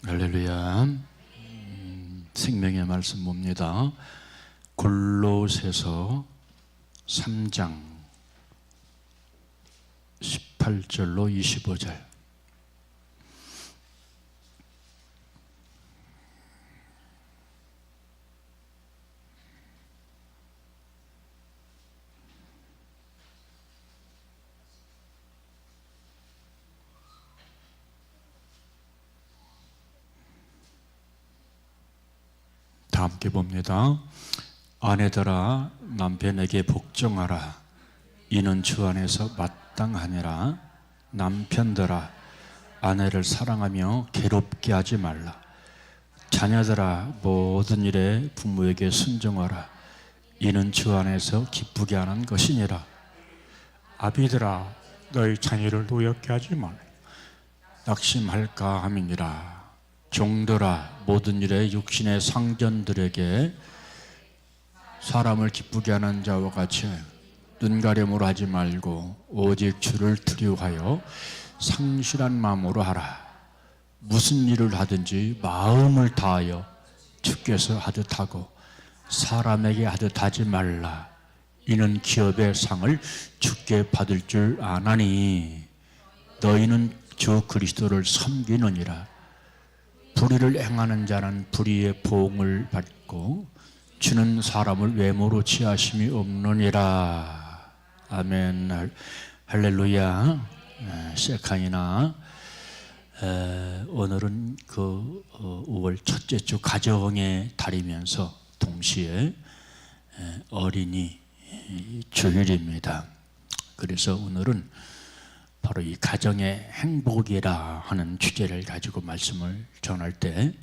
할렐루야. 생명의 말씀 봅니다. 골로새서 3장 18절로 25절. 다 함께 봅니다. 아내들아 남편에게 복종하라. 이는 주 안에서 마땅하니라. 남편들아 아내를 사랑하며 괴롭게 하지 말라. 자녀들아 모든 일에 부모에게 순종하라. 이는 주 안에서 기쁘게 하는 것이니라. 아비들아 너희 자녀를 노엽게 하지 말라. 낙심할까 함이니라. 종들아 모든 일에 육신의 상전들에게 사람을 기쁘게 하는 자와 같이 눈가림으로 하지 말고 오직 주를 두려워하여 상실한 마음으로 하라. 무슨 일을 하든지 마음을 다하여 주께서 하듯 하고 사람에게 하듯 하지 말라. 이는 기업의 상을 주께 받을 줄 아나니 너희는 주 그리스도를 섬기느니라. 불의를 행하는 자는 불의의 보응을 받고 주는 사람을 외모로 취하심이 없느니라. 아멘. 할렐루야. 세칸이나 오늘은 그 5월 첫째 주 가정의 달이면서 동시에 어린이 주일입니다. 그래서 오늘은 바로 이 가정의 행복이라 하는 주제를 가지고 말씀을 전할 때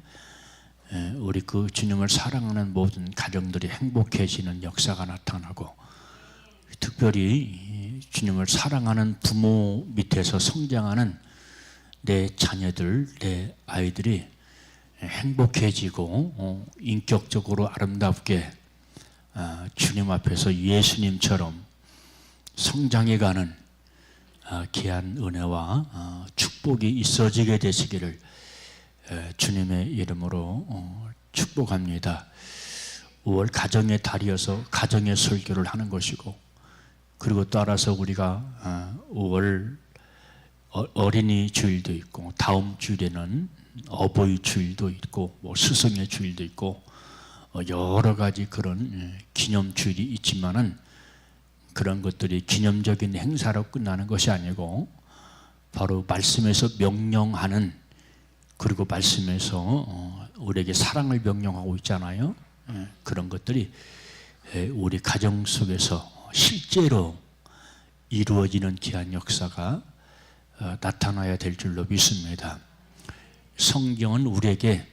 우리 그 주님을 사랑하는 모든 가정들이 행복해지는 역사가 나타나고 특별히 주님을 사랑하는 부모 밑에서 성장하는 내 자녀들, 내 아이들이 행복해지고 인격적으로 아름답게 주님 앞에서 예수님처럼 성장해가는 귀한 은혜와 축복이 있어지게 되시기를 주님의 이름으로 축복합니다. 5월 가정의 달이어서 가정의 설교를 하는 것이고, 그리고 따라서 우리가 5월 어린이 주일도 있고, 다음 주일에는 어버이 주일도 있고, 스승의 주일도 있고, 여러 가지 그런 기념 주일이 있지만은 그런 것들이 기념적인 행사로 끝나는 것이 아니고 바로 말씀에서 명령하는, 그리고 말씀에서 우리에게 사랑을 명령하고 있잖아요. 그런 것들이 우리 가정 속에서 실제로 이루어지는 귀한 역사가 나타나야 될 줄로 믿습니다. 성경은 우리에게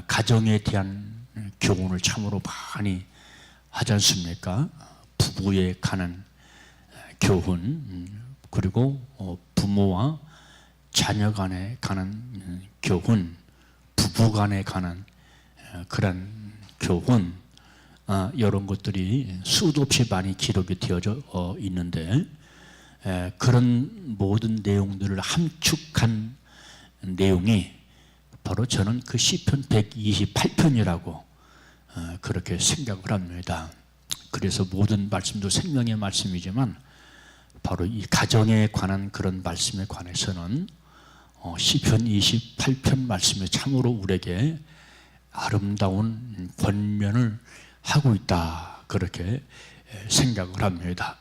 가정에 대한 교훈을 참으로 많이 하지 않습니까? 부부에 관한 교훈, 그리고 부모와 자녀 간에 관한 교훈, 부부 간에 관한 그런 교훈, 이런 것들이 수도 없이 많이 기록이 되어져 있는데, 그런 모든 내용들을 함축한 내용이 바로 저는 그 시편 128편이라고 그렇게 생각을 합니다. 그래서 모든 말씀도 생명의 말씀이지만 바로 이 가정에 관한 그런 말씀에 관해서는 시편 28편 말씀이 참으로 우리에게 아름다운 권면을 하고 있다, 그렇게 생각을 합니다.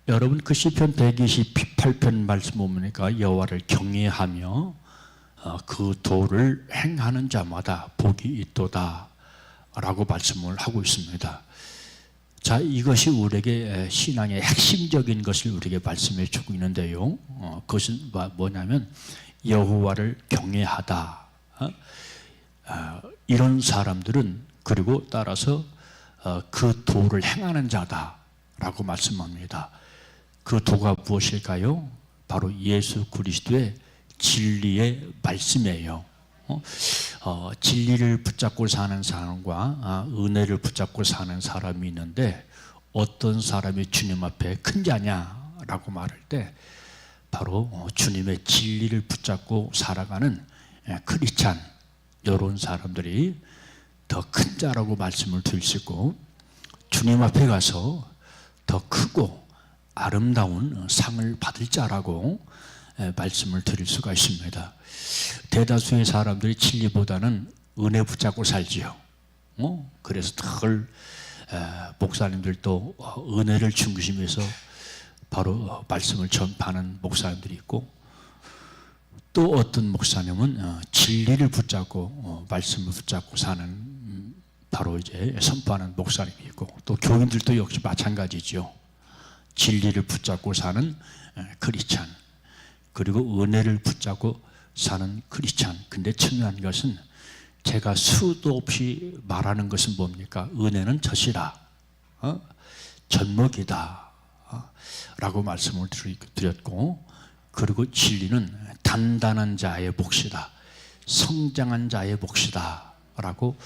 여러분, 그 시편 128편 말씀 보니까 여호와를 경외하며 그 도를 행하는 자마다 복이 있도다 라고 말씀을 하고 있습니다. 자, 이것이 우리에게 신앙의 핵심적인 것을 우리에게 말씀해 주고 있는데요. 그것은 뭐냐면 여호와를 경외하다. 이런 사람들은, 그리고 따라서 그 도를 행하는 자다라고 말씀합니다. 그 도가 무엇일까요? 바로 예수 그리스도의 진리의 말씀이에요. 진리를 붙잡고 사는 사람과 은혜를 붙잡고 사는 사람이 있는데, 어떤 사람이 주님 앞에 큰 자냐라고 말할 때 바로 주님의 진리를 붙잡고 살아가는 크리스찬 이런 사람들이 더 큰 자라고 말씀을 드릴 수 있고, 주님 앞에 가서 더 크고 아름다운 상을 받을 자라고 말씀을 드릴 수가 있습니다. 대다수의 사람들이 진리보다는 은혜 붙잡고 살지요. 그래서 늘 목사님들도 은혜를 중심에서 바로 말씀을 전파하는 목사님들이 있고, 또 어떤 목사님은 진리를 붙잡고 말씀을 붙잡고 사는 바로 이제 선포하는 목사님이 있고, 또 교인들도 역시 마찬가지죠. 진리를 붙잡고 사는 크리스찬, 그리고 은혜를 붙잡고 사는 크리스찬. 근데 중요한 것은 제가 수도 없이 말하는 것은 뭡니까? 은혜는 젖이라, 젖먹이다 라고 말씀을 드렸고, 그리고 진리는 단단한 자의 몫이다, 성장한 자의 몫이다 라고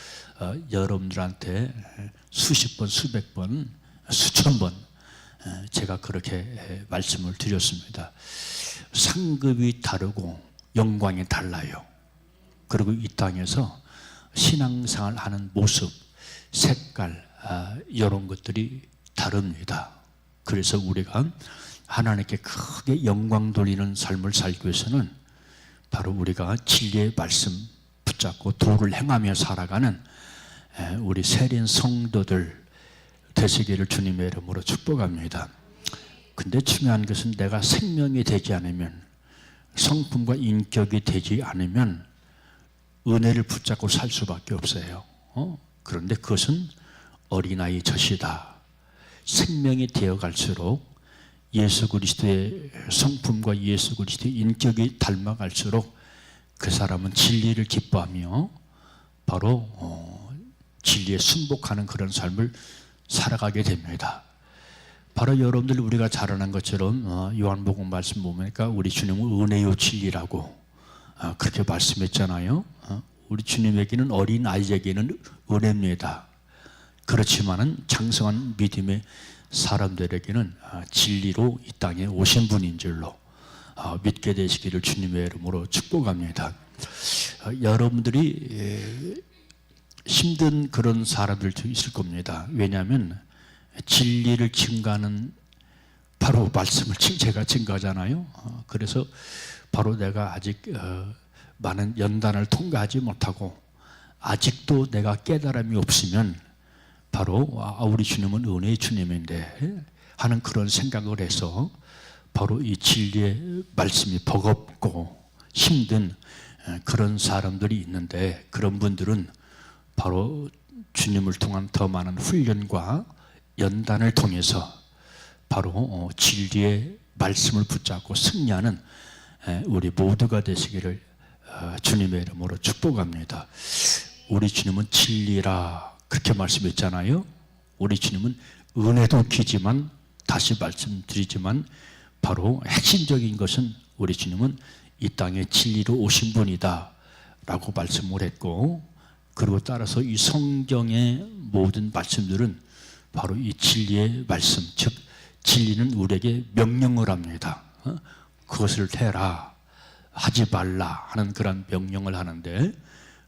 여러분들한테 수십 번, 수백 번, 수천 번 제가 그렇게 말씀을 드렸습니다. 상급이 다르고 영광이 달라요. 그리고 이 땅에서 신앙생활 하는 모습, 색깔, 이런 것들이 다릅니다. 그래서 우리가 하나님께 크게 영광 돌리는 삶을 살기 위해서는 바로 우리가 진리의 말씀 붙잡고 도를 행하며 살아가는 우리 세린 성도들 되시기를 주님의 이름으로 축복합니다. 근데 중요한 것은 내가 생명이 되지 않으면, 성품과 인격이 되지 않으면 은혜를 붙잡고 살 수밖에 없어요. 그런데 그것은 어린아이 젖이다. 생명이 되어갈수록 예수 그리스도의 성품과 예수 그리스도의 인격이 닮아갈수록 그 사람은 진리를 기뻐하며 바로 진리에 순복하는 그런 삶을 살아가게 됩니다. 바로 여러분들 우리가 잘 아는 것처럼 요한복음 말씀 보니까 우리 주님은 은혜요 진리라고 그렇게 말씀했잖아요. 우리 주님에게는 어린 아이에게는 은혜입니다. 그렇지만은 장성한 믿음의 사람들에게는 진리로 이 땅에 오신 분인 줄로 믿게 되시기를 주님의 이름으로 축복합니다. 여러분들이 힘든 그런 사람들도 있을 겁니다. 왜냐하면 진리를 증거하는 바로 말씀을 제가 증거하잖아요. 그래서 바로 내가 아직 많은 연단을 통과하지 못하고 아직도 내가 깨달음이 없으면 바로 우리 주님은 은혜의 주님인데 하는 그런 생각을 해서 바로 이 진리의 말씀이 버겁고 힘든 그런 사람들이 있는데, 그런 분들은 바로 주님을 통한 더 많은 훈련과 연단을 통해서 바로 진리의 말씀을 붙잡고 승리하는 우리 모두가 되시기를 주님의 이름으로 축복합니다. 우리 주님은 진리라 그렇게 말씀했잖아요. 우리 주님은 은혜도 기지만, 다시 말씀드리지만 바로 핵심적인 것은 우리 주님은 이 땅에 진리로 오신 분이다 라고 말씀을 했고, 그리고 따라서 이 성경의 모든 말씀들은 바로 이 진리의 말씀, 즉 진리는 우리에게 명령을 합니다. 그것을 해라, 하지 말라 하는 그런 명령을 하는데,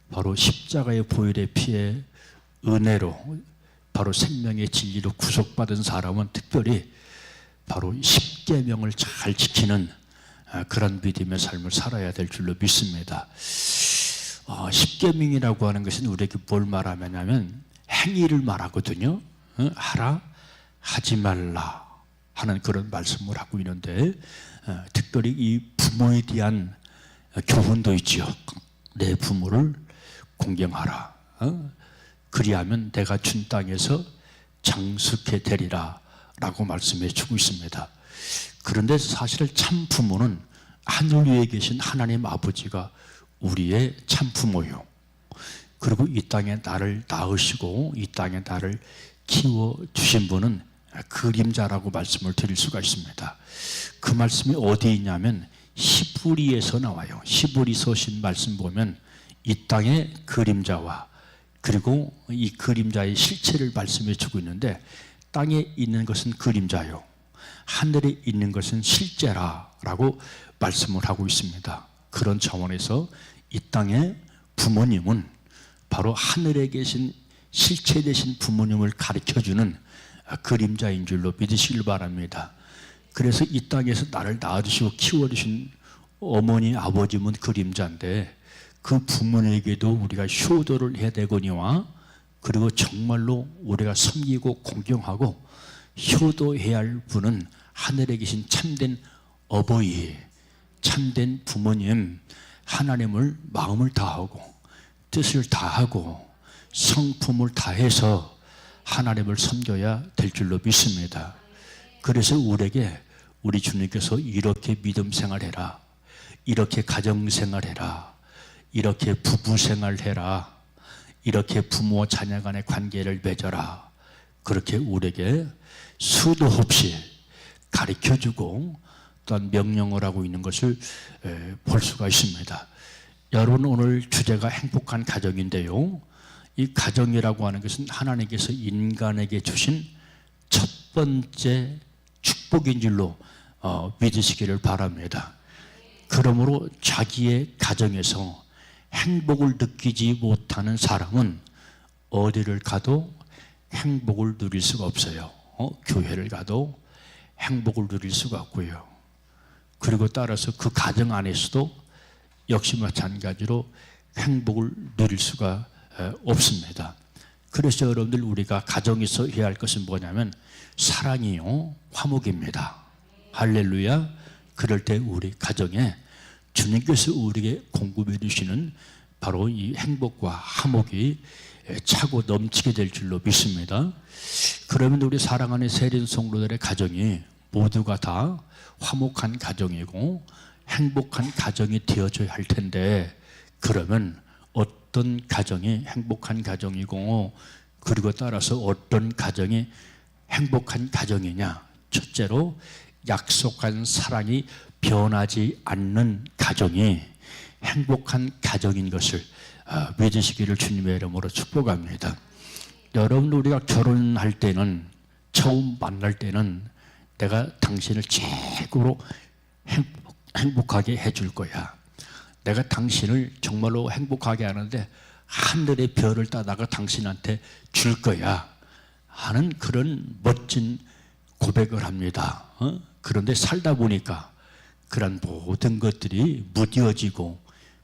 바로 십자가의 보혈의 피의 은혜로 바로 생명의 진리로 구속받은 사람은 특별히 바로 십계명을 잘 지키는 그런 믿음의 삶을 살아야 될 줄로 믿습니다. 십계명이라고 하는 것은 우리에게 뭘 말하냐면 행위를 말하거든요. 하라, 하지 말라 하는 그런 말씀을 하고 있는데, 특별히 이 부모에 대한 교훈도 있죠. 내 부모를 공경하라. 그리하면 내가 준 땅에서 장수케 되리라 라고 말씀해 주고 있습니다. 그런데 사실 참 부모는 하늘 위에 계신 하나님 아버지가 우리의 참 부모요. 그리고 이 땅에 나를 낳으시고 이 땅에 나를 키워주신 분은 그림자라고 말씀을 드릴 수가 있습니다. 그 말씀이 어디에 있냐면 히브리에서 나와요. 히브리서신 말씀 보면 이 땅의 그림자와 그리고 이 그림자의 실체를 말씀해 주고 있는데, 땅에 있는 것은 그림자요, 하늘에 있는 것은 실제라라고 말씀을 하고 있습니다. 그런 차원에서 이 땅의 부모님은 바로 하늘에 계신 실체 되신 부모님을 가르쳐주는 그림자인 줄로 믿으시길 바랍니다. 그래서 이 땅에서 나를 낳아주시고 키워주신 어머니 아버지는 그림자인데 그 부모에게도 우리가 효도를 해야 되거니와 그리고 정말로 우리가 섬기고 공경하고 효도해야 할 분은 하늘에 계신 참된 어버이, 참된 부모님, 하나님을 마음을 다하고 뜻을 다하고 성품을 다해서 하나님을 섬겨야 될 줄로 믿습니다. 그래서 우리에게 우리 주님께서 이렇게 믿음 생활해라, 이렇게 가정 생활해라, 이렇게 부부 생활해라, 이렇게 부모 자녀 간의 관계를 맺어라, 그렇게 우리에게 수도 없이 가르쳐주고 또한 명령을 하고 있는 것을 볼 수가 있습니다. 여러분, 오늘 주제가 행복한 가정인데요, 이 가정이라고 하는 것은 하나님께서 인간에게 주신 첫 번째 축복인 줄로 믿으시기를 바랍니다. 그러므로 자기의 가정에서 행복을 느끼지 못하는 사람은 어디를 가도 행복을 누릴 수가 없어요. 교회를 가도 행복을 누릴 수가 없고요. 그리고 따라서 그 가정 안에서도 역시 마찬가지로 행복을 누릴 수가 없습니다. 그래서 여러분들, 우리가 가정에서 해야 할 것은 뭐냐면 사랑이요, 화목입니다. 할렐루야. 그럴 때 우리 가정에 주님께서 우리에게 공급해 주시는 바로 이 행복과 화목이 차고 넘치게 될 줄로 믿습니다. 그러면 우리 사랑하는 세린 성도들의 가정이 모두가 다 화목한 가정이고 행복한 가정이 되어줘야 할 텐데, 그러면 어떤 가정이 행복한 가정이고 그리고 따라서 어떤 가정이 행복한 가정이냐? 첫째로 약속한 사랑이 변하지 않는 가정이 행복한 가정인 것을 믿으시기를 주님의 이름으로 축복합니다. 여러분, 우리가 결혼할 때는, 처음 만날 때는 내가 당신을 최고로 행복하게 해줄 거야, 내가 당신을 정말로 행복하게 하는데 하늘의 별을 따다가 당신한테 줄 거야 하는 그런 멋진 고백을 합니다. 그런데 살다 보니까 그런 모든 것들이 무뎌지고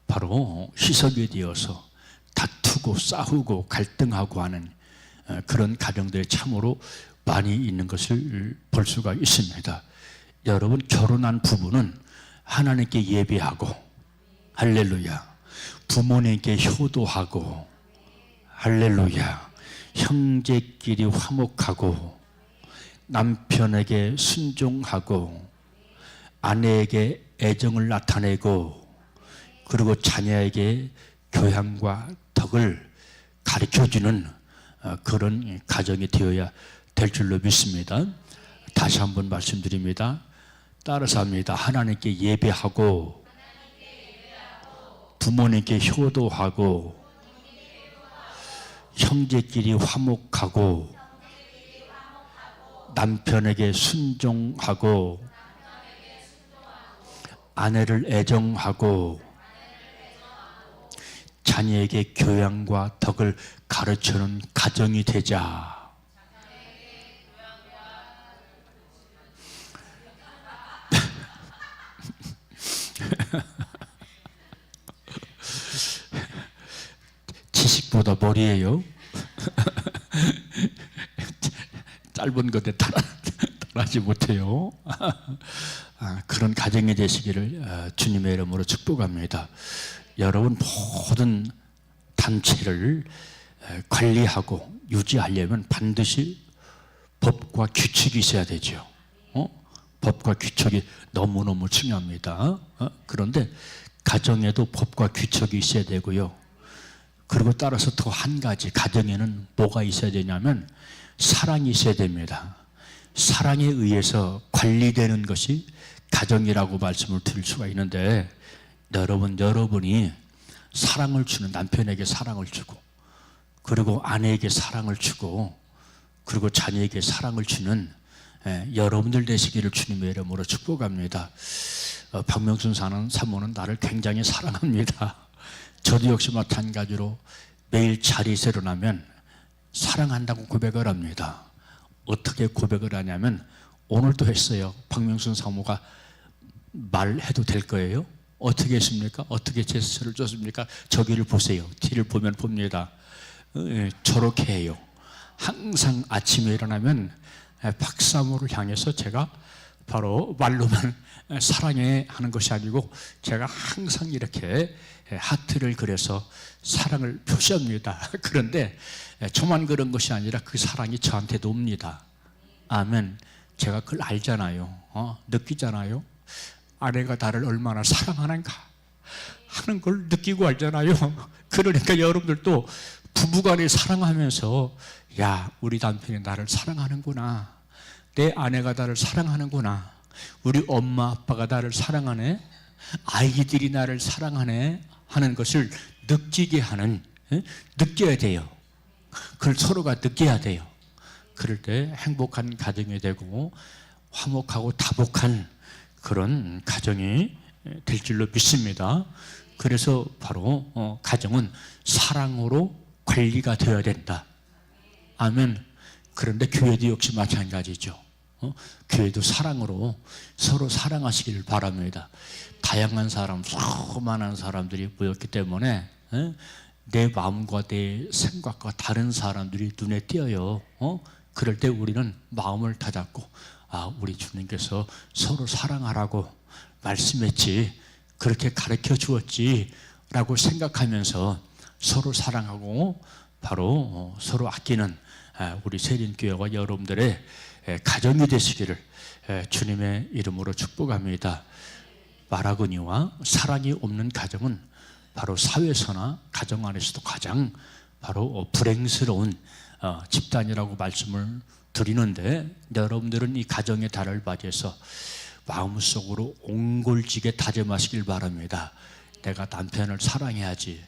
바로 희석이 되어서 다투고 싸우고 갈등하고 하는 그런 가정들이 참으로 많이 있는 것을 볼 수가 있습니다. 여러분, 결혼한 부부는 하나님께 예배하고, 할렐루야, 부모님께 효도하고, 할렐루야, 형제끼리 화목하고, 남편에게 순종하고, 아내에게 애정을 나타내고, 그리고 자녀에게 교양과 덕을 가르쳐주는 그런 가정이 되어야 될 줄로 믿습니다. 다시 한번 말씀드립니다. 따라서 합니다. 하나님께 예배하고, 부모님께 효도하고, 형제끼리 화목하고, 남편에게 순종하고, 아내를 애정하고, 자녀에게 교양과 덕을 가르치는 가정이 되자. 지식보다 머리예요. 짧은 것에 따라하지 못해요. 그런 가정이 되시기를 주님의 이름으로 축복합니다. 여러분, 모든 단체를 관리하고 유지하려면 반드시 법과 규칙이 있어야 되죠. 법과 규칙이 너무너무 중요합니다. 그런데 가정에도 법과 규칙이 있어야 되고요. 그리고 따라서 또 한 가지, 가정에는 뭐가 있어야 되냐면 사랑이 있어야 됩니다. 사랑에 의해서 관리되는 것이 가정이라고 말씀을 드릴 수가 있는데, 여러분이 사랑을 주는, 남편에게 사랑을 주고, 그리고 아내에게 사랑을 주고, 그리고 자녀에게 사랑을 주는 여러분들 되시기를 주님의 이름으로 축복합니다. 박명순 사모는 나를 굉장히 사랑합니다. 저도 역시 마찬가지로 매일 자리에서 일어나면 사랑한다고 고백을 합니다. 어떻게 고백을 하냐면 오늘도 했어요. 박명순 사모가 말해도 될 거예요? 어떻게 했습니까? 어떻게 제스처를 줬습니까? 저기를 보세요. 뒤를 보면 봅니다. 저렇게 해요. 항상 아침에 일어나면 박사모를 향해서 제가 바로 말로만 사랑해 하는 것이 아니고 제가 항상 이렇게 하트를 그려서 사랑을 표시합니다. 그런데 저만 그런 것이 아니라 그 사랑이 저한테도 옵니다. 아멘. 제가 그걸 알잖아요. 느끼잖아요. 아내가 나를 얼마나 사랑하는가 하는 걸 느끼고 알잖아요. 그러니까 여러분들도 부부간에 사랑하면서 야, 우리 남편이 나를 사랑하는구나, 내 아내가 나를 사랑하는구나, 우리 엄마 아빠가 나를 사랑하네, 아이들이 나를 사랑하네 하는 것을 느끼게 하는, 느껴야 돼요. 그걸 서로가 느껴야 돼요. 그럴 때 행복한 가정이 되고 화목하고 다복한 그런 가정이 될 줄로 믿습니다. 그래서 바로 가정은 사랑으로 관리가 되어야 된다. 아멘. 그런데 교회도 역시 마찬가지죠. 교회도 사랑으로 서로 사랑하시기를 바랍니다. 다양한 사람, 수많은 사람들이 모였기 때문에 내 마음과 내 생각과 다른 사람들이 눈에 띄어요. 그럴 때 우리는 마음을 다잡고 우리 주님께서 서로 사랑하라고 말씀했지, 그렇게 가르쳐 주었지 라고 생각하면서 서로 사랑하고 바로 서로 아끼는 우리 세린교회와 여러분들의 가정이 되시기를 주님의 이름으로 축복합니다. 말하거니와 사랑이 없는 가정은 바로 사회에서나 가정 안에서도 가장 바로 불행스러운 집단이라고 말씀을 드리는데, 여러분들은 이 가정의 달을 맞이해서 마음속으로 옹골지게 다짐하시길 바랍니다. 내가 남편을 사랑해야지,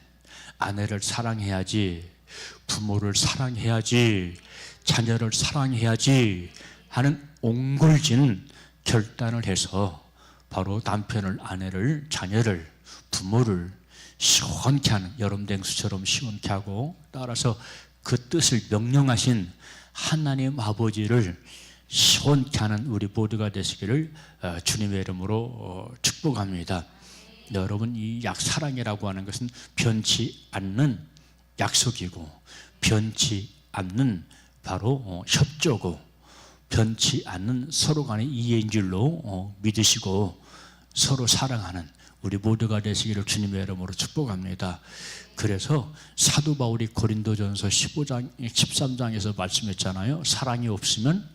아내를 사랑해야지, 부모를 사랑해야지, 자녀를 사랑해야지 하는 옹골진 결단을 해서 바로 남편을, 아내를, 자녀를, 부모를 시원케 하는, 여름냉수처럼 시원케 하고 따라서 그 뜻을 명령하신 하나님 아버지를 시원케 하는 우리 모두가 되시기를 주님의 이름으로 축복합니다. 여러분, 이 사랑이라고 하는 것은 변치 않는 약속이고, 변치 않는 바로 협조고, 변치 않는 서로 간의 이해인 줄로 믿으시고 서로 사랑하는 우리 모두가 되시기를 주님의 이름으로 축복합니다. 그래서 사도 바울이 고린도전서 15장, 13장에서 말씀했잖아요. 사랑이 없으면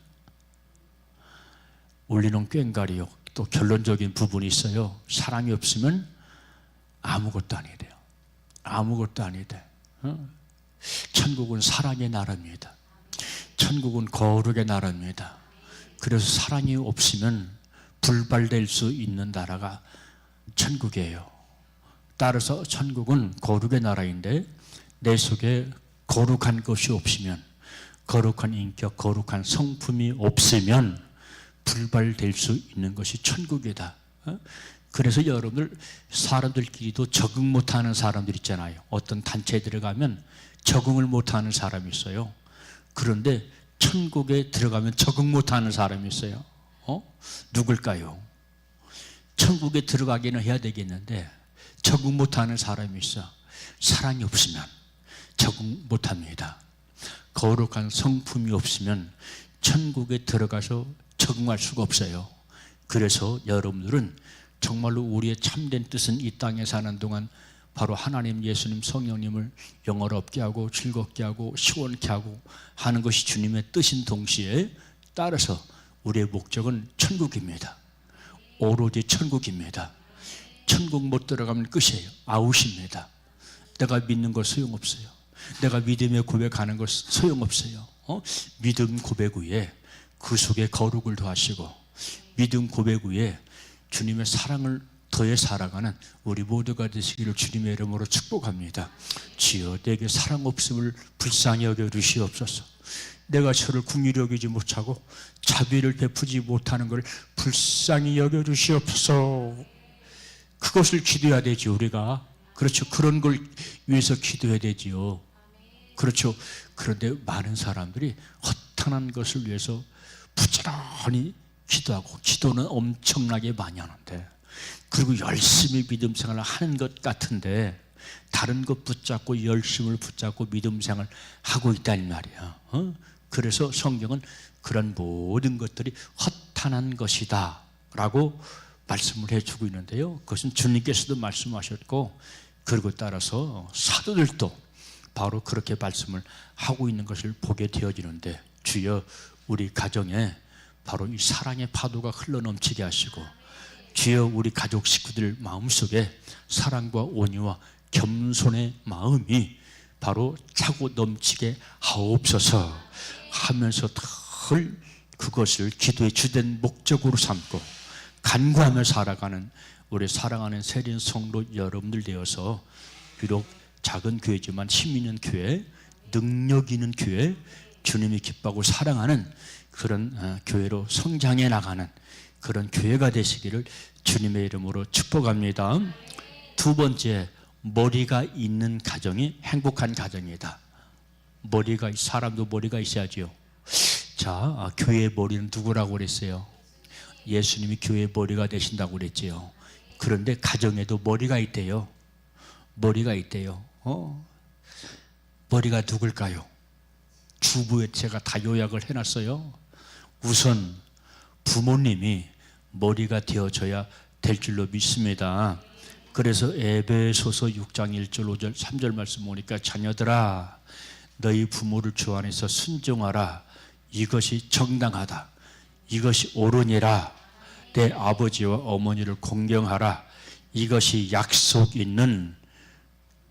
울리는 꽹과리요. 또 결론적인 부분이 있어요. 사랑이 없으면 아무것도 아니 돼요. 아무것도 아니 돼. 천국은 사랑의 나라입니다. 천국은 거룩의 나라입니다. 그래서 사랑이 없으면 불발될 수 있는 나라가 천국이에요. 따라서 천국은 거룩의 나라인데 내 속에 거룩한 것이 없으면, 거룩한 인격, 거룩한 성품이 없으면 불발될 수 있는 것이 천국이다. 그래서 여러분들, 사람들끼리도 적응 못하는 사람들 있잖아요. 어떤 단체에 들어가면 적응을 못하는 사람이 있어요. 그런데 천국에 들어가면 적응 못하는 사람이 있어요. 누굴까요? 천국에 들어가기는 해야 되겠는데 적응 못하는 사람이 있어. 사랑이 없으면 적응 못합니다. 거룩한 성품이 없으면 천국에 들어가서 적응할 수가 없어요. 그래서 여러분들은 정말로 우리의 참된 뜻은 이 땅에 사는 동안 바로 하나님, 예수님, 성령님을 영화롭게 하고 즐겁게 하고 시원케 하고 하는 것이 주님의 뜻인 동시에 따라서 우리의 목적은 천국입니다. 오로지 천국입니다. 천국 못 들어가면 끝이에요. 아웃입니다. 내가 믿는 것 소용없어요. 내가 믿음의 고백하는 것 소용없어요. 믿음 고백 위에 그 속에 거룩을 더하시고, 믿음 고백 위에 주님의 사랑을 더해 살아가는 우리 모두가 되시기를 주님의 이름으로 축복합니다. 주여, 내게 사랑 없음을 불쌍히 여겨 주시옵소서. 내가 저를 긍휼히 여기지 못하고 자비를 베푸지 못하는 걸 불쌍히 여겨 주시옵소서. 그것을 기도해야 되지. 우리가 그렇죠. 그런 걸 위해서 기도해야 되지요. 그렇죠. 그런데 많은 사람들이 허탄한 것을 위해서 부지런히 기도하고, 기도는 엄청나게 많이 하는데, 그리고 열심히 믿음 생활을 하는 것 같은데 다른 것 붙잡고 열심을 붙잡고 믿음 생활을 하고 있단 말이야. 그래서 성경은 그런 모든 것들이 허탄한 것이다 라고 말씀을 해주고 있는데요, 그것은 주님께서도 말씀하셨고, 그리고 따라서 사도들도 바로 그렇게 말씀을 하고 있는 것을 보게 되어지는데, 주여 우리 가정에 바로 이 사랑의 파도가 흘러넘치게 하시고, 주여 우리 가족 식구들 마음속에 사랑과 온유와 겸손의 마음이 바로 차고 넘치게 하옵소서 하면서 늘 그것을 기도의 주된 목적으로 삼고 간구하며 살아가는 우리 사랑하는 세린 성도 여러분들 되어서, 비록 작은 교회지만 힘 있는 교회, 능력 있는 교회, 주님이 기뻐하고 사랑하는 그런 교회로 성장해 나가는 그런 교회가 되시기를 주님의 이름으로 축복합니다. 두 번째, 머리가 있는 가정이 행복한 가정이다. 사람도 머리가 있어야지요. 자, 교회의 머리는 누구라고 그랬어요? 예수님이 교회의 머리가 되신다고 그랬지요. 그런데 가정에도 머리가 있대요. 머리가 있대요. 머리가 누굴까요? 주부에 제가 다 요약을 해놨어요. 우선 부모님이 머리가 되어져야 될 줄로 믿습니다. 그래서 에베소서 6장 1절 5절 3절 말씀 보니까, 자녀들아 너희 부모를 주 안에서 순종하라. 이것이 정당하다. 이것이 옳으니라. 내 아버지와 어머니를 공경하라. 이것이 약속 있는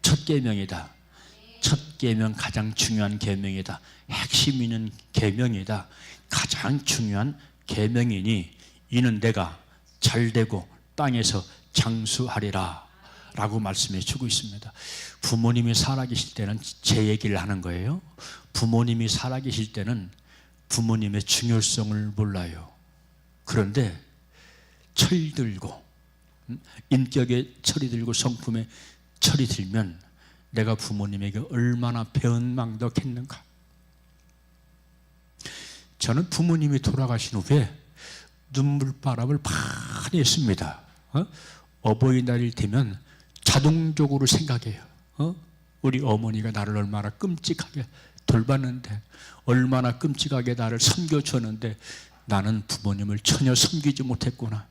첫 계명이다. 첫 계명, 가장 중요한 계명이다. 핵심 있는 계명이다. 가장 중요한 계명이니 이는 내가 잘되고 땅에서 장수하리라 라고 말씀해 주고 있습니다. 부모님이 살아계실 때는 제 얘기를 하는 거예요. 부모님이 살아계실 때는 부모님의 중요성을 몰라요. 그런데 철이 들고, 인격에 철이 들고 성품에 철이 들면 내가 부모님에게 얼마나 배은망덕했는가. 저는 부모님이 돌아가신 후에 눈물바람을 많이 했습니다. 어버이날이 되면 자동적으로 생각해요. 우리 어머니가 나를 얼마나 끔찍하게 돌봤는데, 얼마나 끔찍하게 나를 섬겨줬는데 나는 부모님을 전혀 섬기지 못했구나.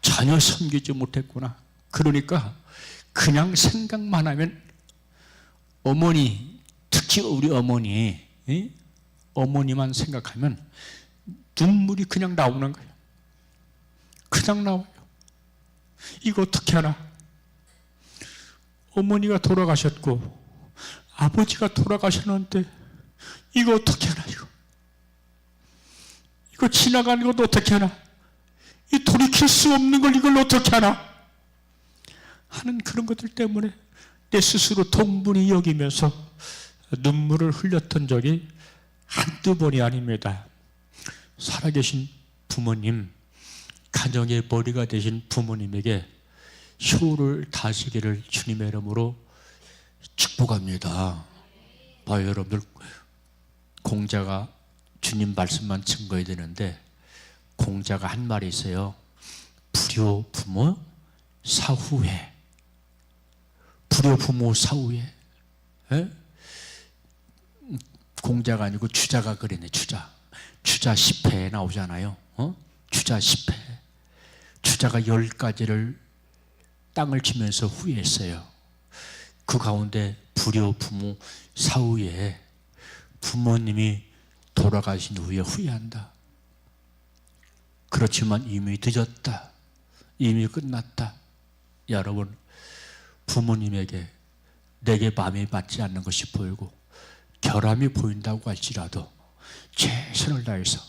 전혀 섬기지 못했구나. 그러니까 그냥 생각만 하면 어머니, 특히 우리 어머니, 어머니만 생각하면 눈물이 그냥 나오는 거예요. 그냥 나와요. 이거 어떻게 하나? 어머니가 돌아가셨고 아버지가 돌아가셨는데 이거 어떻게 하나? 이거 지나가는 것도 어떻게 하나? 이 돌이킬 수 없는 걸 이걸 어떻게 하나? 하는 그런 것들 때문에 내 스스로 동분히 여기면서 눈물을 흘렸던 적이 한두 번이 아닙니다. 살아계신 부모님, 가정의 머리가 되신 부모님에게 효를 다하시기를 주님의 이름으로 축복합니다. 봐요, 여러분들, 공자가 주님 말씀만 증거해야 되는데 공자가 한 말이 있어요. 불효 부모 사후회. 불효 부모 사후회. 공자가 아니고 주자가 그랬네. 주자 10회에 나오잖아요. 주자 10회. 주자가 10가지를 땅을 치면서 후회했어요. 그 가운데 불효 부모 사후에 부모님이 돌아가신 후에 후회한다. 그렇지만 이미 늦었다. 이미 끝났다. 여러분, 부모님에게 내게 마음에 맞지 않는 것이 보이고 결함이 보인다고 할지라도 최선을 다해서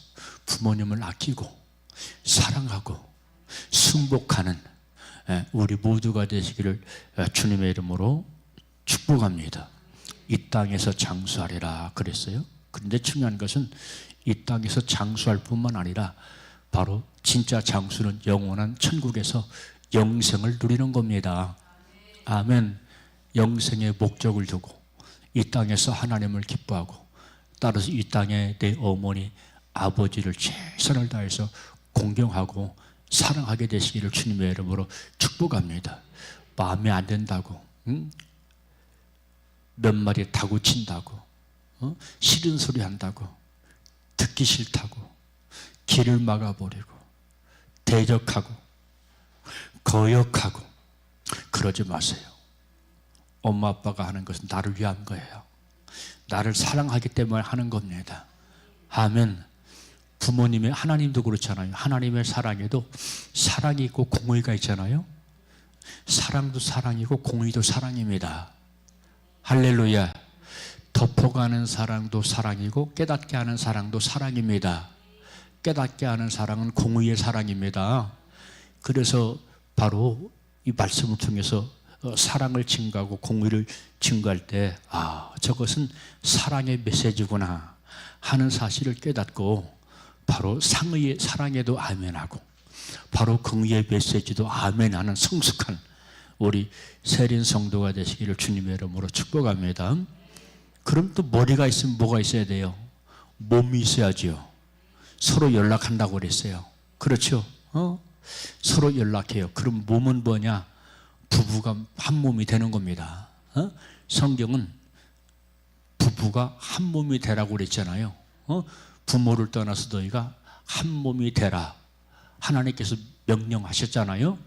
부모님을 아끼고 사랑하고 승복하는 우리 모두가 되시기를 주님의 이름으로 축복합니다. 이 땅에서 장수하리라 그랬어요. 그런데 중요한 것은 이 땅에서 장수할 뿐만 아니라 바로 진짜 장수는 영원한 천국에서 영생을 누리는 겁니다. 아멘. 영생의 목적을 두고 이 땅에서 하나님을 기뻐하고, 따라서 이 땅에 내 어머니 아버지를 최선을 다해서 공경하고 사랑하게 되시기를 주님의 이름으로 축복합니다. 마음에 안 든다고, 몇 마리 다구 친다고, 싫은 소리 한다고, 듣기 싫다고, 길을 막아버리고, 대적하고, 거역하고, 그러지 마세요. 엄마 아빠가 하는 것은 나를 위한 거예요. 나를 사랑하기 때문에 하는 겁니다. 아멘. 부모님의, 하나님도 그렇잖아요. 하나님의 사랑에도 사랑이 있고 공의가 있잖아요. 사랑도 사랑이고 공의도 사랑입니다. 할렐루야. 덮어가는 사랑도 사랑이고 깨닫게 하는 사랑도 사랑입니다. 깨닫게 하는 사랑은 공의의 사랑입니다. 그래서 바로 이 말씀을 통해서 사랑을 증가하고 공의를 증가할 때, 저것은 사랑의 메시지구나 하는 사실을 깨닫고, 바로 상의의 사랑에도 아멘하고, 바로 공의의 메시지도 아멘하는 성숙한 우리 세린 성도가 되시기를 주님의 이름으로 축복합니다. 그럼 또 머리가 있으면 뭐가 있어야 돼요? 몸이 있어야죠. 서로 연락한다고 그랬어요. 그렇죠? 서로 연락해요. 그럼 몸은 뭐냐? 부부가 한 몸이 되는 겁니다. 성경은 부부가 한 몸이 되라고 그랬잖아요. 부모를 떠나서 너희가 한 몸이 되라. 하나님께서 명령하셨잖아요.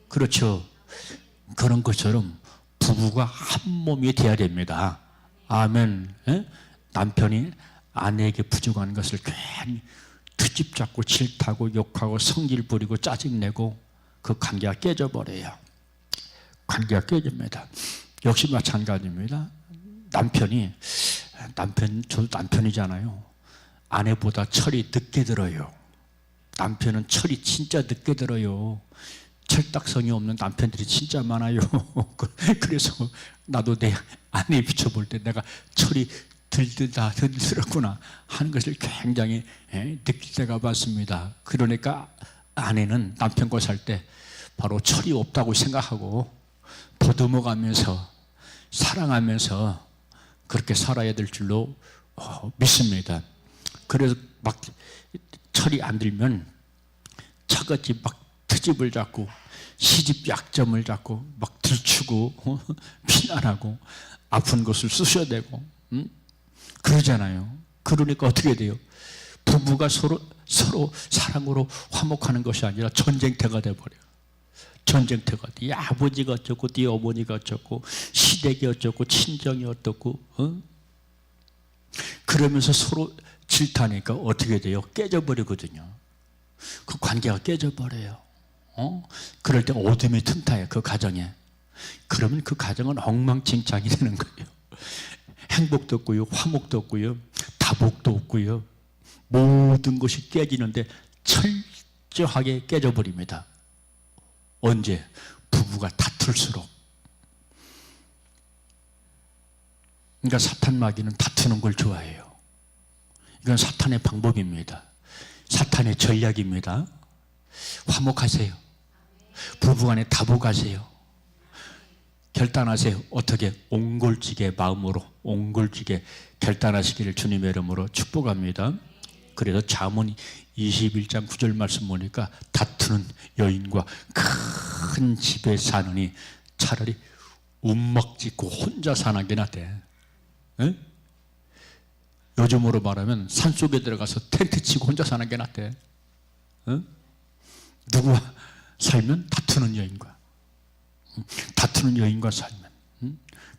그렇죠? 그런 것처럼 부부가 한 몸이 돼야 됩니다. 아멘. 남편이 아내에게 부족한 것을 괜히 트집 잡고 질타고 욕하고 성질 부리고 짜증내고 그 관계가 깨져버려요. 관계가 깨집니다. 역시 마찬가지입니다. 저도 남편이잖아요. 아내보다 철이 늦게 들어요. 남편은 철이 진짜 늦게 들어요. 철딱성이 없는 남편들이 진짜 많아요. 그래서 나도 내 아내 비춰볼 때 내가 철이 들었구나 하는 것을 굉장히 느낄 때가 많습니다. 그러니까 아내는 남편과 살 때 바로 철이 없다고 생각하고 더듬어가면서 사랑하면서 그렇게 살아야 될 줄로 믿습니다. 그래서 막 철이 안 들면 차같이 막 트집을 잡고 시집 약점을 잡고 막 들추고 비난하고 아픈 것을 쑤셔대고 그러잖아요. 그러니까 어떻게 돼요? 부부가 서로 사랑으로 화목하는 것이 아니라 전쟁터가 돼버려요. 전쟁터가 돼. 아버지가 어쩌고 네 어머니가 어쩌고 시댁이 어쩌고 친정이 어떻고 그러면서 서로 질타니까 어떻게 돼요? 깨져버리거든요. 그 관계가 깨져버려요. 그럴 때 어둠이 틈타요. 그 가정에. 그러면 그 가정은 엉망진창이 되는 거예요. 행복도 없고요, 화목도 없고요, 다복도 없고요. 모든 것이 깨지는데 철저하게 깨져버립니다. 언제? 부부가 다툴수록. 그러니까 사탄 마귀는 다투는 걸 좋아해요. 이건 사탄의 방법입니다. 사탄의 전략입니다. 화목하세요. 부부간에 다복하세요. 결단하세요. 어떻게? 옹골지게 마음으로 옹골지게 결단하시기를 주님의 이름으로 축복합니다. 그래서 잠언 21장 9절 말씀 보니까 다투는 여인과 큰 집에 사느니 차라리 움막 짓고 혼자 사는 게 낫대. 요즘으로 말하면 산속에 들어가서 텐트 치고 혼자 사는 게 낫대. 누구와 살면? 다투는 여인과. 다투는 여인과 살면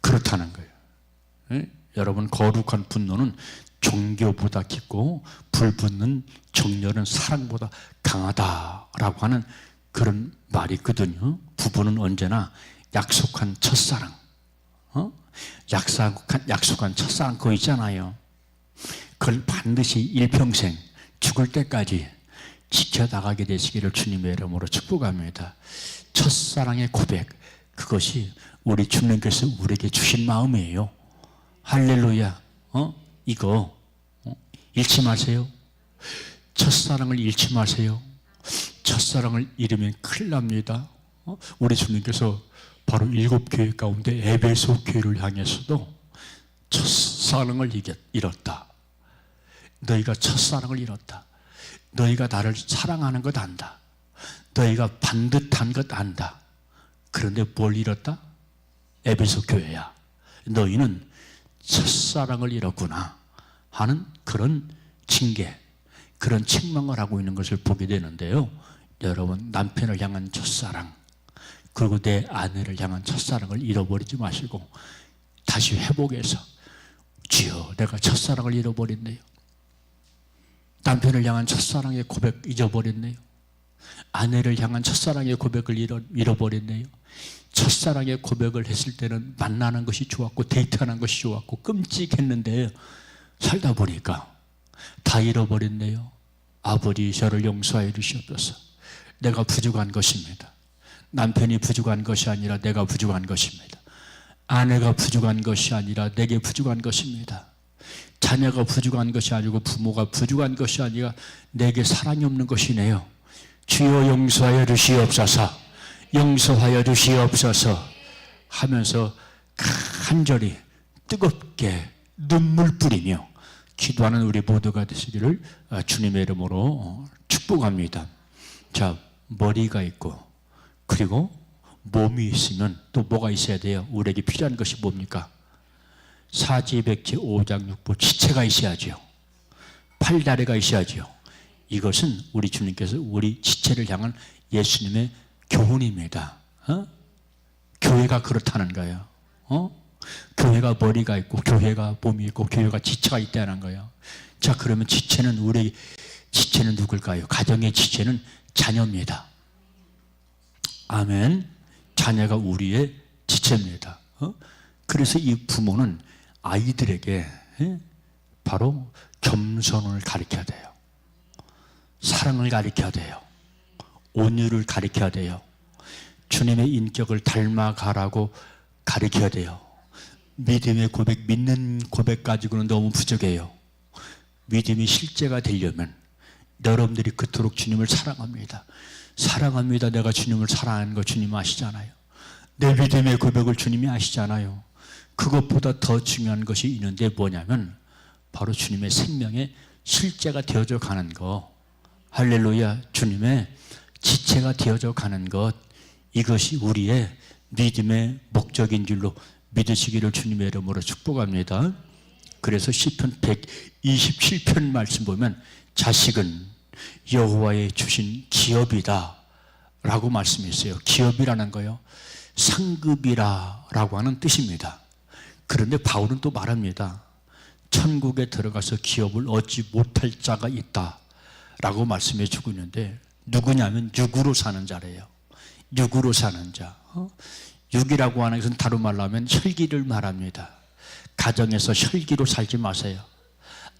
그렇다는 거예요. 여러분, 거룩한 분노는 종교보다 깊고 불붙는 정열은 사랑보다 강하다라고 하는 그런 말이 있거든요. 부부는 언제나 약속한 첫사랑, 약속한 첫사랑 그거 있잖아요. 그걸 반드시 일평생 죽을 때까지 지켜나가게 되시기를 주님의 이름으로 축복합니다. 첫사랑의 고백, 그것이 우리 주님께서 우리에게 주신 마음이에요. 할렐루야. 이거 잃지 마세요. 첫사랑을 잃지 마세요. 첫사랑을 잃으면 큰일 납니다. 우리 주님께서 바로 7교회 가운데 에베소 교회를 향해서도 첫사랑을 잃었다. 너희가 첫사랑을 잃었다. 너희가 나를 사랑하는 것 안다. 너희가 반듯한 것 안다. 그런데 뭘 잃었다? 에베소 교회야, 너희는 첫사랑을 잃었구나 하는 그런 징계, 그런 책망을 하고 있는 것을 보게 되는데요. 여러분, 남편을 향한 첫사랑, 그리고 내 아내를 향한 첫사랑을 잃어버리지 마시고 다시 회복해서, 주여 내가 첫사랑을 잃어버렸네요. 남편을 향한 첫사랑의 고백 잊어버렸네요. 아내를 향한 첫사랑의 고백을 잃어버렸네요. 첫사랑의 고백을 했을 때는 만나는 것이 좋았고 데이트하는 것이 좋았고 끔찍했는데 살다 보니까 다 잃어버렸네요. 아버지, 저를 용서해 주시옵소서. 내가 부족한 것입니다. 남편이 부족한 것이 아니라 내가 부족한 것입니다. 아내가 부족한 것이 아니라 내게 부족한 것입니다. 자녀가 부족한 것이 아니고 부모가 부족한 것이 아니라 내게 사랑이 없는 것이네요. 주여 용서하여 주시옵소서, 용서하여 주시옵소서 하면서 간절히 뜨겁게 눈물 뿌리며 기도하는 우리 모두가 되시기를 주님의 이름으로 축복합니다. 자, 머리가 있고 그리고 몸이 있으면 또 뭐가 있어야 돼요? 우리에게 필요한 것이 뭡니까? 사지백지 5장 6부 지체가 있어야죠. 팔다리가 있어야죠. 이것은 우리 주님께서 우리 지체를 향한 예수님의 교훈입니다. 교회가 그렇다는 거예요. 교회가 머리가 있고 교회가 몸이 있고 교회가 지체가 있다는 거예요. 자, 그러면 지체는 우리 지체는 누굴까요? 가정의 지체는 자녀입니다. 아멘. 자녀가 우리의 지체입니다. 그래서 이 부모는 아이들에게 바로 겸손을 가르쳐야 돼요. 사랑을 가르쳐야 돼요. 온유를 가르쳐야 돼요. 주님의 인격을 닮아가라고 가르쳐야 돼요. 믿음의 고백, 믿는 고백 가지고는 너무 부족해요. 믿음이 실제가 되려면 여러분들이 그토록 주님을 사랑합니다. 사랑합니다. 내가 주님을 사랑하는 거 주님 아시잖아요. 내 믿음의 고백을 주님이 아시잖아요. 그것보다 더 중요한 것이 있는데 뭐냐면 바로 주님의 생명의 실제가 되어져 가는 것. 할렐루야. 주님의 지체가 되어져 가는 것, 이것이 우리의 믿음의 목적인 줄로 믿으시기를 주님의 이름으로 축복합니다. 그래서 시편 127편 말씀 보면 자식은 여호와의 주신 기업이다 라고 말씀했어요. 기업이라는 거요, 상급이라 라고 하는 뜻입니다. 그런데 바울은 또 말합니다. 천국에 들어가서 기업을 얻지 못할 자가 있다 라고 말씀해 주고 있는데, 누구냐면 육으로 사는 자래요. 육으로 사는 자. 육이라고 하는 것은 다른 말로 하면 혈기를 말합니다. 가정에서 혈기로 살지 마세요.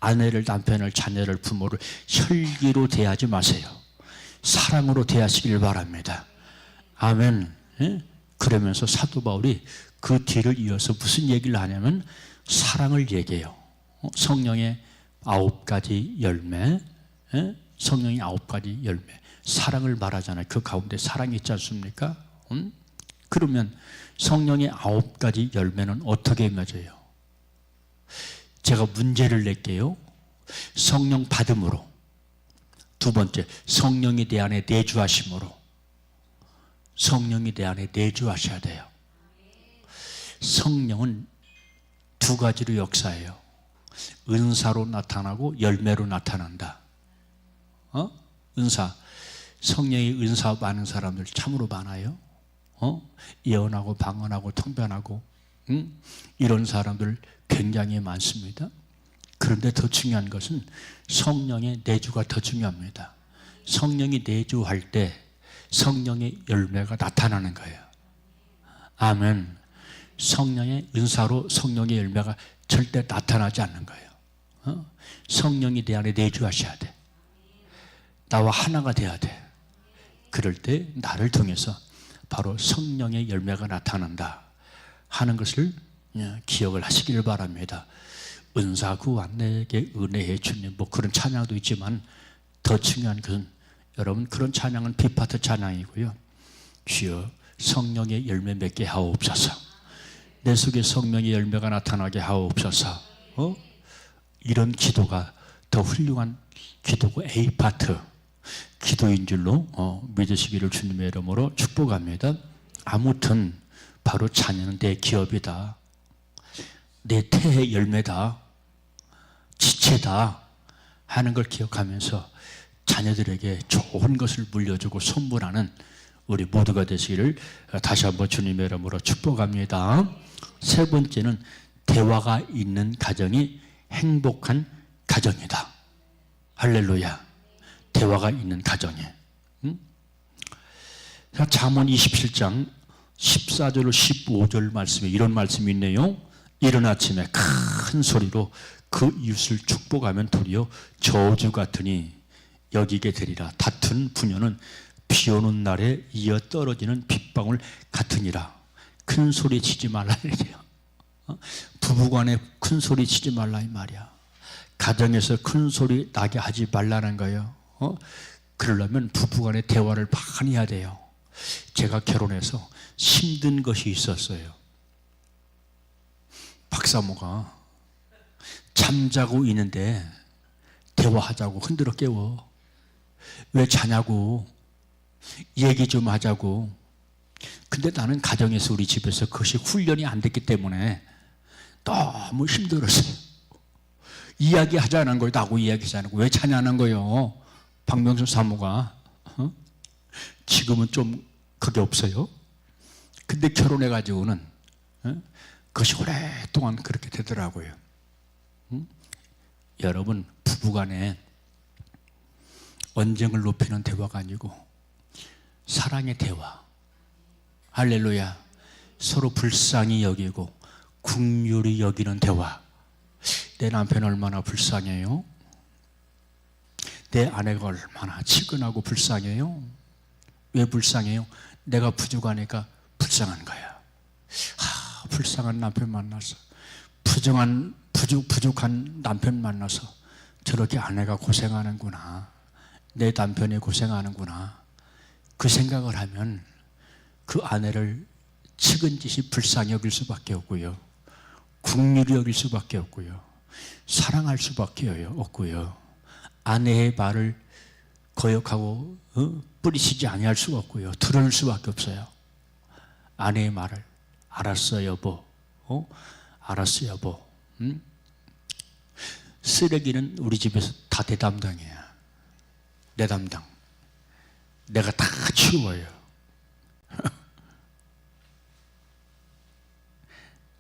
아내를, 남편을, 자녀를, 부모를 혈기로 대하지 마세요. 사랑으로 대하시길 바랍니다. 아멘. 그러면서 사도 바울이 그 뒤를 이어서 무슨 얘기를 하냐면 사랑을 얘기해요. 성령의 9가지 열매, 성령의 9가지 열매, 사랑을 말하잖아요. 그 가운데 사랑이 있지 않습니까? 그러면 성령의 9가지 열매는 어떻게 맺어요? 제가 문제를 낼게요. 성령 받음으로. 두 번째, 성령이 내 안에 내주하심으로. 성령이 내 안에 내주하셔야 돼요. 성령은 두 가지로 역사해요. 은사로 나타나고 열매로 나타난다. 은사. 성령의 은사 많은 사람들 참으로 많아요. 예언하고 방언하고 통변하고 이런 사람들 굉장히 많습니다. 그런데 더 중요한 것은 성령의 내주가 더 중요합니다. 성령이 내주할 때 성령의 열매가 나타나는 거예요. 아멘. 성령의 은사로 성령의 열매가 절대 나타나지 않는 거예요. 성령이 내 안에 내주하셔야 돼. 나와 하나가 돼야 돼. 그럴 때 나를 통해서 바로 성령의 열매가 나타난다 하는 것을 기억을 하시기를 바랍니다. 은사 구한 내게 은혜해 주님, 뭐 그런 찬양도 있지만 더 중요한 것은 여러분, 그런 찬양은 비파트 찬양이고요. 주여 성령의 열매 맺게 하옵소서. 내 속에 성령의 열매가 나타나게 하옵소서. 이런 기도가 더 훌륭한 기도고 A 파트 기도인 줄로 믿으시기를 주님의 이름으로 축복합니다. 아무튼 바로 자녀는 내 기업이다, 내 태의 열매다, 지체다 하는 걸 기억하면서 자녀들에게 좋은 것을 물려주고 선물하는 우리 모두가 되시기를 다시 한번 주님의 이름으로 축복합니다. 세 번째는 대화가 있는 가정이 행복한 가정이다. 할렐루야. 대화가 있는 가정에. 잠언 27장 14절 15절 말씀에 이런 말씀이 있네요. 이른 아침에 큰 소리로 그 이웃을 축복하면 도리어 저주 같으니 여기게 되리라. 다툰 부녀는 비 오는 날에 이어 떨어지는 빗방울 같으니라. 큰 소리 치지 말라 이래요. 부부간에 큰 소리 치지 말라 이 말이야. 가정에서 큰 소리 나게 하지 말라는 거예요. 그러려면 부부간에 대화를 많이 해야 돼요. 제가 결혼해서 힘든 것이 있었어요. 박사모가 잠자고 있는데 대화하자고 흔들어 깨워. 왜 자냐고, 얘기 좀 하자고. 근데 나는 가정에서 우리 집에서 그것이 훈련이 안 됐기 때문에 너무 힘들었어요. 이야기하자는 거예요. 나하고 이야기하자는 거예요. 왜 자냐는 거예요. 박명수 사모가. 지금은 좀 그게 없어요. 근데 결혼해가지고는 그것이 오랫동안 그렇게 되더라고요. 여러분, 부부간에 언쟁을 높이는 대화가 아니고 사랑의 대화. 할렐루야. 서로 불쌍히 여기고 긍휼히 여기는 대화. 내 남편 얼마나 불쌍해요? 내 아내가 얼마나 치근하고 불쌍해요? 왜 불쌍해요? 내가 부족하니까 불쌍한 거야. 불쌍한 남편 만나서 부족한 남편 만나서 저렇게 아내가 고생하는구나, 내 남편이 고생하는구나, 그 생각을 하면 그 아내를 측은짓이 불쌍히 여길 수밖에 없고요, 긍휼히 여길 수밖에 없고요, 사랑할 수밖에 없고요, 아내의 말을 거역하고 뿌리치지 아니할 수가 없고요, 들을 수밖에 없어요. 아내의 말을 알았어 여보, 알았어 여보. 쓰레기는 우리 집에서 다 내 담당이야. 내 담당. 내가 다 치워요.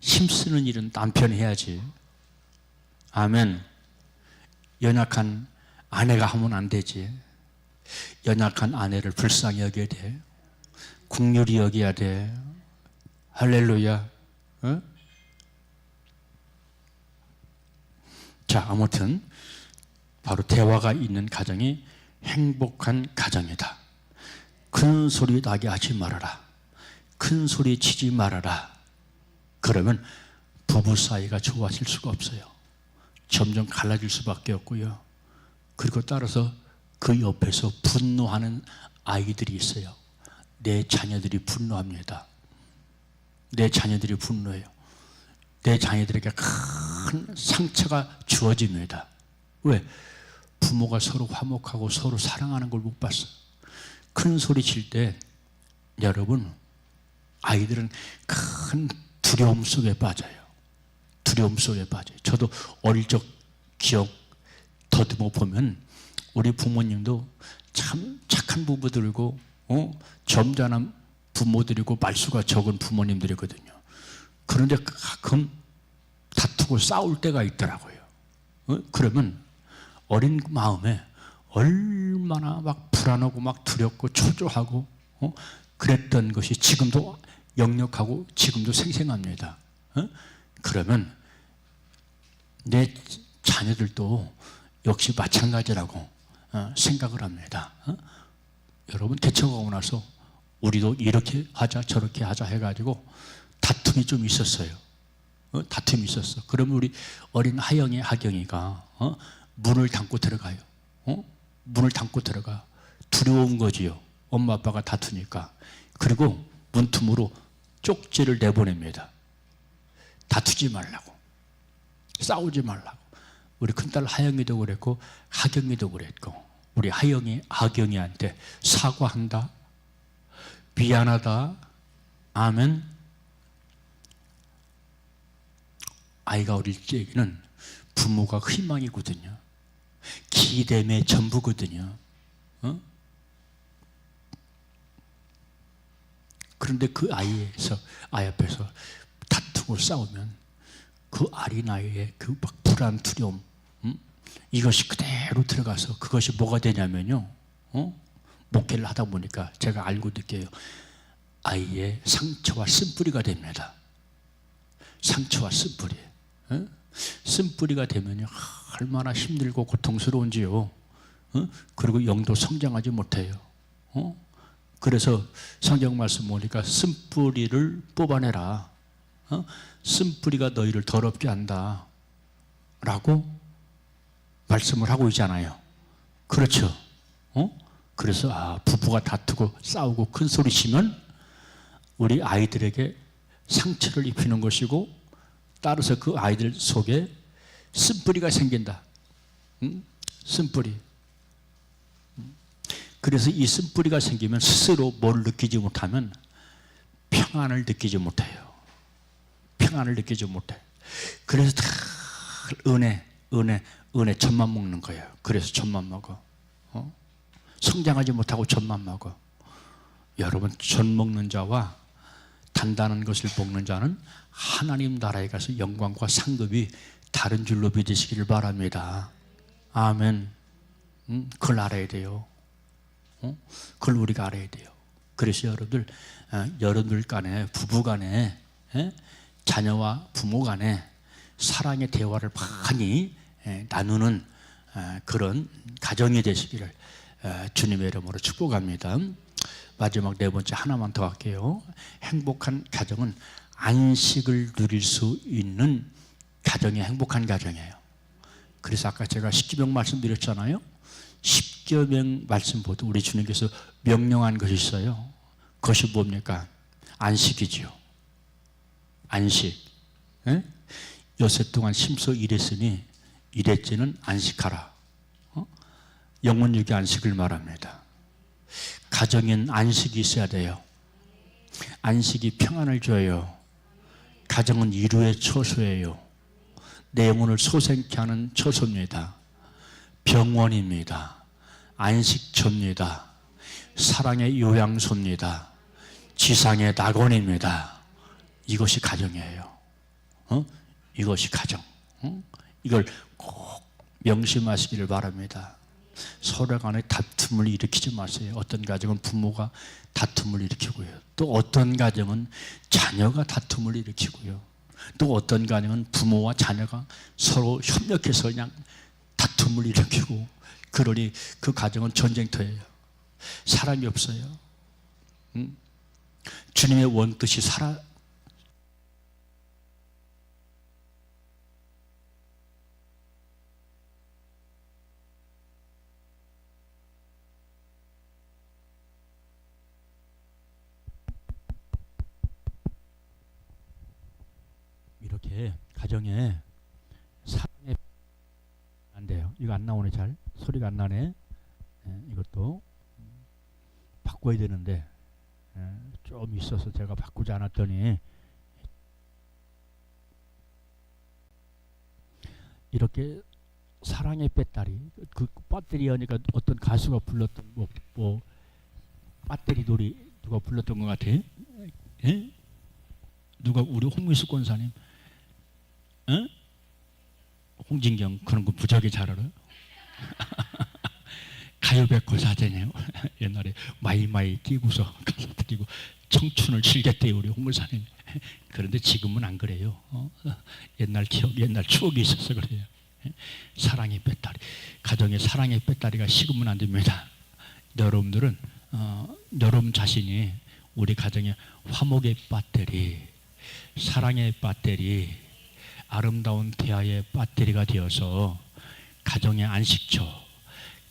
힘쓰는 일은 남편이 해야지. 아멘. 연약한 아내가 하면 안 되지. 연약한 아내를 불쌍히 여겨야 돼. 긍휼히 여겨야 돼. 할렐루야. 자, 아무튼 바로 대화가 있는 가정이 행복한 가정이다. 큰 소리 나게 하지 말아라. 큰 소리 치지 말아라. 그러면 부부 사이가 좋아질 수가 없어요. 점점 갈라질 수밖에 없고요. 그리고 따라서 그 옆에서 분노하는 아이들이 있어요. 내 자녀들이 분노합니다. 내 자녀들이 분노해요. 내 자녀들에게 큰 상처가 주어집니다. 왜? 부모가 서로 화목하고 서로 사랑하는 걸 못 봤어. 큰 소리 칠 때 여러분, 아이들은 큰 두려움 속에 빠져요. 두려움 속에 빠져요. 저도 어릴 적 기억 더듬어 보면 우리 부모님도 참 착한 부부들이고 점잖은 부모들이고 말수가 적은 부모님들이거든요. 그런데 가끔 다투고 싸울 때가 있더라고요. 그러면 어린 마음에 얼마나 막 불안하고 막 두렵고 초조하고 그랬던 것이 지금도 역력하고 지금도 생생합니다. 그러면 내 자녀들도 역시 마찬가지라고 생각을 합니다. 여러분, 개척하고 나서 우리도 이렇게 하자 저렇게 하자 해가지고 다툼이 좀 있었어요. 다툼이 있었어. 그러면 우리 어린 하경이가 문을 닫고 들어가요. 문을 닫고 들어가. 두려운 거지요. 엄마 아빠가 다투니까. 그리고 문틈으로 쪽지를 내보냅니다. 다투지 말라고, 싸우지 말라고. 우리 큰딸 하영이도 그랬고 하경이도 그랬고, 우리 하경이한테 사과한다, 미안하다, 아멘. 아이가 어릴 때에는 부모가 희망이거든요. 기대의 전부거든요. 그런데 그 아이 앞에서 다투고 싸우면 그 어린아이의 그 막 불안, 두려움, 이것이 그대로 들어가서 그것이 뭐가 되냐면요, 목회를 하다 보니까 제가 알고 느껴요. 아이의 상처와 쓴뿌리가 됩니다. 상처와 쓴뿌리. 쓴뿌리가 되면요, 얼마나 힘들고 고통스러운지요. 그리고 영도 성장하지 못해요. 그래서 성경 말씀 보니까 쓴뿌리를 뽑아내라. 쓴뿌리가 너희를 더럽게 한다 라고 말씀을 하고 있잖아요. 그렇죠? 그래서 부부가 다투고 싸우고 큰 소리 치면 우리 아이들에게 상처를 입히는 것이고, 따라서 그 아이들 속에 쓴뿌리가 생긴다. 쓴뿌리. 그래서 이 쓴뿌리가 생기면 스스로 뭘 느끼지 못하면 평안을 느끼지 못해요. 평안을 느끼지 못해. 그래서 다 은혜, 젖만 먹는 거예요. 그래서 젖만 먹어. 성장하지 못하고 젖만 먹어. 여러분, 젖 먹는 자와 단단한 것을 먹는 자는 하나님 나라에 가서 영광과 상급이 다른 줄로 믿으시기를 바랍니다. 아멘. 그걸 알아야 돼요. 그걸 우리가 알아야 돼요. 그래서 여러분들 간에, 부부 간에, 자녀와 부모 간에 사랑의 대화를 많이 나누는 그런 가정이 되시기를 주님의 이름으로 축복합니다. 마지막 네 번째 하나만 더 할게요. 행복한 가정은 안식을 누릴 수 있는 가정이 행복한 가정이에요. 그래서 아까 제가 십계명 말씀드렸잖아요. 십계명 말씀 보도 우리 주님께서 명령한 것이 있어요. 그것이 뭡니까? 안식이지요. 안식. 여섯 동안 심서 일했으니 일했지는 안식하라. 영혼육의 안식을 말합니다. 가정엔 안식이 있어야 돼요. 안식이 평안을 줘요. 가정은 위로의 처소예요. 내 영혼을 소생케 하는 처소입니다. 병원입니다. 안식처입니다. 사랑의 요양소입니다. 지상의 낙원입니다. 이것이 가정이에요. 이것이 가정. 이걸 꼭 명심하시기를 바랍니다. 서로 간에 다툼을 일으키지 마세요. 어떤 가정은 부모가 다툼을 일으키고요. 또 어떤 가정은 자녀가 다툼을 일으키고요. 또 어떤 가정은 부모와 자녀가 서로 협력해서 그냥 다툼을 일으키고, 그러니 그 가정은 전쟁터예요. 사랑이 없어요. 주님의 원뜻이 이렇게 가정에 사랑의 안 돼요. 이거 안 나오네. 잘 소리가 안 나네. 이것도 바꿔야 되는데 좀 있어서 제가 바꾸지 않았더니 이렇게 사랑의 배터리, 그 배터리 하니까 어떤 가수가 불렀던 뭐 배터리 놀이 누가 불렀던 것 같아? 누가 우리 홍미숙 권사님? 홍진경 그런 거 무지하게 잘 알아요. 가요백호 사전이에요. 옛날에 마이마이 뛰고서 가서 뛰고 청춘을 즐겼대요 우리 홍 목사님. 그런데 지금은 안 그래요. 옛날 기억, 옛날 추억이 있어서 그래요. 사랑의 배터리, 가정의 사랑의 배터리가 식으면 안 됩니다. 여러분들은 여러분 자신이 우리 가정의 화목의 배터리, 사랑의 배터리, 아름다운 대화의 배터리가 되어서 가정의 안식처,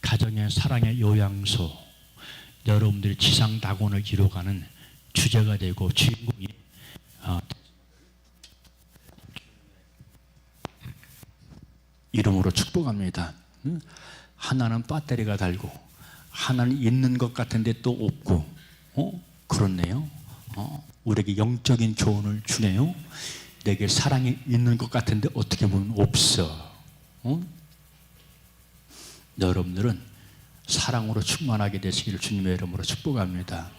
가정의 사랑의 요양소, 여러분들이 지상 낙원을 이루어가는 주제가 되고 주인공이 이름으로 축복합니다. 하나는 배터리가 달고 하나는 있는 것 같은데 또 없고 그렇네요. 우리에게 영적인 교훈을 주네요. 내게 사랑이 있는 것 같은데 어떻게 보면 없어. 여러분들은 사랑으로 충만하게 되시기를 주님의 이름으로 축복합니다.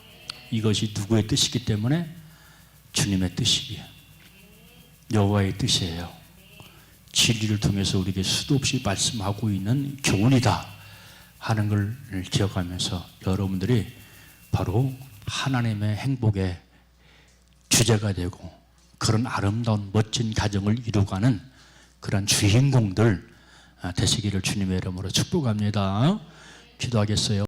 이것이 누구의 뜻이기 때문에 주님의 뜻이기에 여호와의 뜻이에요. 진리를 통해서 우리에게 수도 없이 말씀하고 있는 교훈이다 하는 걸 기억하면서 여러분들이 바로 하나님의 행복의 주제가 되고 그런 아름다운 멋진 가정을 이루어가는 그런 주인공들 되시기를 주님의 이름으로 축복합니다. 기도하겠어요.